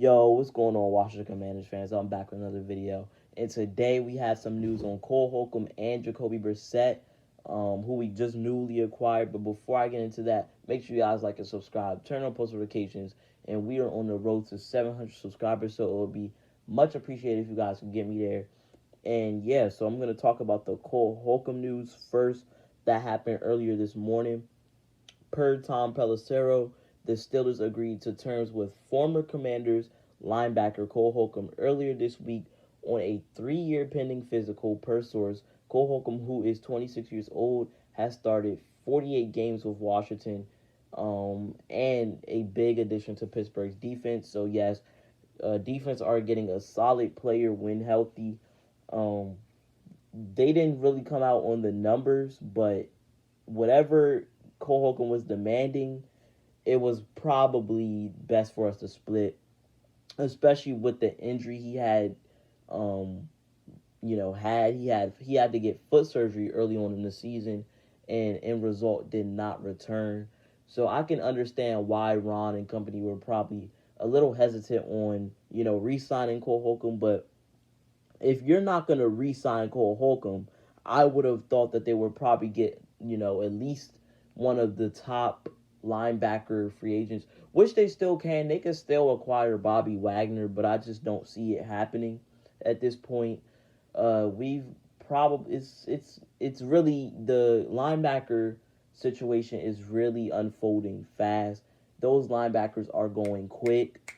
Yo, what's going on, Washington Commanders fans? I'm back with another video. And today we have some news on Cole Holcomb and Jacoby Brissett, who we just newly acquired. But before I get into that, make sure you guys like and subscribe, turn on post notifications, and we are on the road to 700 subscribers, so it would be much appreciated if you guys can get me there. And yeah, so I'm going to talk about the Cole Holcomb news first that happened earlier this morning. Per Tom Pelissero, the Steelers agreed to terms with former Commanders linebacker Cole Holcomb earlier this week on a 3-year pending physical. Per source, Cole Holcomb, who is 26 years old, has started 48 games with Washington, and a big addition to Pittsburgh's defense. So yes, defense are getting a solid player when healthy. Um, they didn't really come out on the numbers, but whatever Cole Holcomb was demanding, it was probably best for us to split, especially with the injury he had. Um, he had to get foot surgery early on in the season, and in result did not return. So I can understand why Ron and company were probably a little hesitant on re-signing Cole Holcomb. But if you're not gonna re-sign Cole Holcomb, I would have thought that they would probably get at least one of the top linebacker free agents, which they still can. They can still acquire Bobby Wagner, but I just don't see it happening at this point. We've probably it's really the linebacker situation is really unfolding fast. Those linebackers are going quick.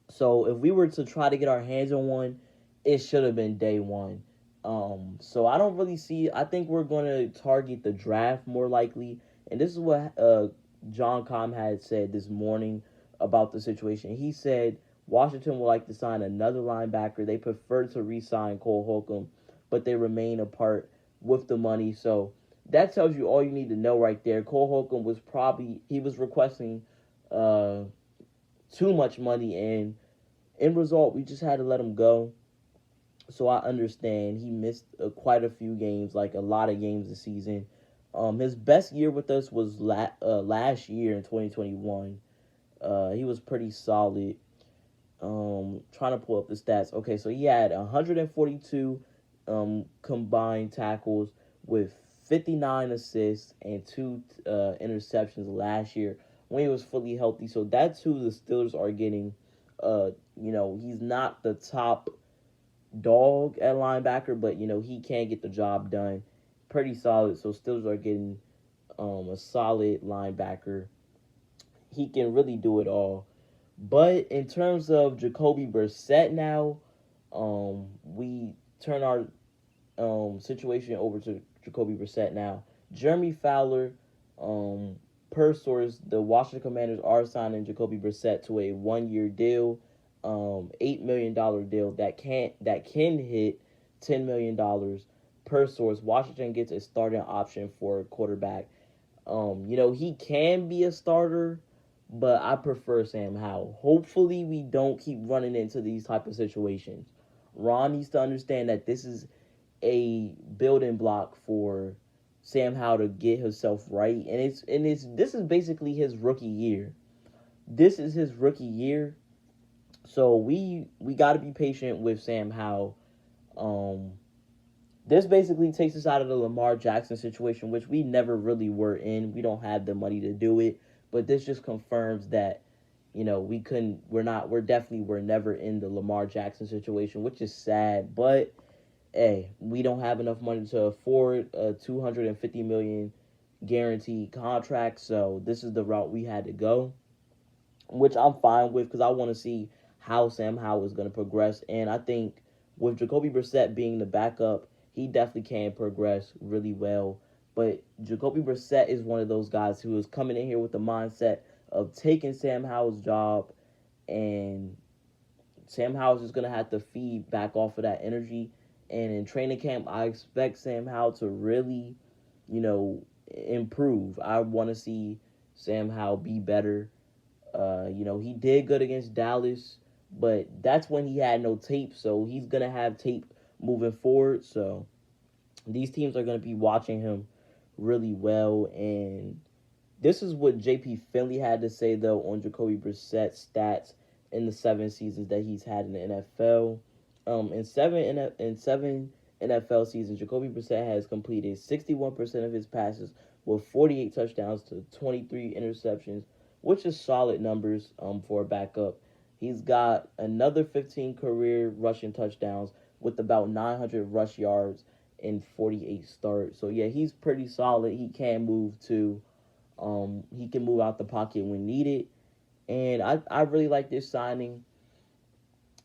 So if we were to try to get our hands on one, it should have been day one. So I don't really see. I think we're going to target the draft more likely, and this is what John Com had said this morning about the situation. He said Washington would like to sign another linebacker. They prefer to re-sign Cole Holcomb, but they remain apart with the money. So that tells you all you need to know right there. Cole Holcomb was requesting uh, too much money, and in result, we just had to let him go. So I understand he missed quite a few games, like a lot of games this season. His best year with us was last year in 2021. He was pretty solid. Trying to pull up the stats. Okay, so he had 142 combined tackles with 59 assists and two interceptions last year when he was fully healthy. So that's who the Steelers are getting. He's not the top dog at linebacker, but he can get the job done. Pretty solid. So Steelers are getting a solid linebacker. He can really do it all. But in terms of Jacoby Brissett now, we turn our situation over to Jacoby Brissett now. Jeremy Fowler, per source, the Washington Commanders are signing Jacoby Brissett to a 1-year deal, $8 million deal that can hit $10 million per source. Washington gets a starting option for a quarterback. He can be a starter, but I prefer Sam Howell. Hopefully, we don't keep running into these type of situations. Ron needs to understand that this is a building block for Sam Howell to get himself right, and this is basically his rookie year. This is his rookie year, so we got to be patient with Sam Howell. This basically takes us out of the Lamar Jackson situation, which we never really were in. We don't have the money to do it, but this just confirms that we're never in the Lamar Jackson situation, which is sad. But hey, we don't have enough money to afford a $250 million guaranteed contract, so this is the route we had to go, which I'm fine with because I want to see how Sam Howell is going to progress. And I think with Jacoby Brissett being the backup, he definitely can progress really well. But Jacoby Brissett is one of those guys who is coming in here with the mindset of taking Sam Howell's job, and Sam Howell's just going to have to feed back off of that energy. And in training camp, I expect Sam Howell to really, improve. I want to see Sam Howell be better. He did good against Dallas, but that's when he had no tape, so he's going to have tape moving forward. So these teams are going to be watching him really well. And this is what JP Finley had to say, though, on Jacoby Brissett's stats in the 7 seasons that he's had in the NFL. In seven NFL seasons, Jacoby Brissett has completed 61% of his passes with 48 touchdowns to 23 interceptions, which is solid numbers for a backup. He's got another 15 career rushing touchdowns with about 900 rush yards in 48 starts. So yeah, he's pretty solid. He can move too. He can move out the pocket when needed. And I really like this signing.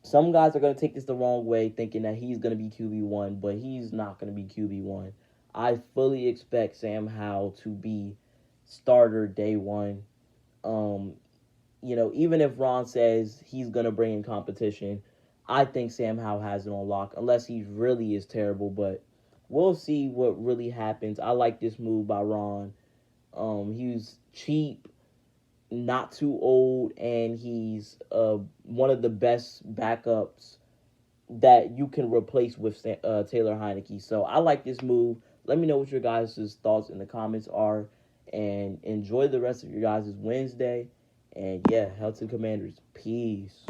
Some guys are going to take this the wrong way, thinking that he's going to be QB1, but he's not going to be QB1. I fully expect Sam Howell to be starter day one. Um, even if Ron says he's going to bring in competition, I think Sam Howell has it on lock, unless he really is terrible. But we'll see what really happens. I like this move by Ron. He's cheap, not too old, and he's one of the best backups that you can replace with Taylor Heineke. So I like this move. Let me know what your guys' thoughts in the comments are, and enjoy the rest of your guys' Wednesday. And yeah, hell to the Commanders. Peace.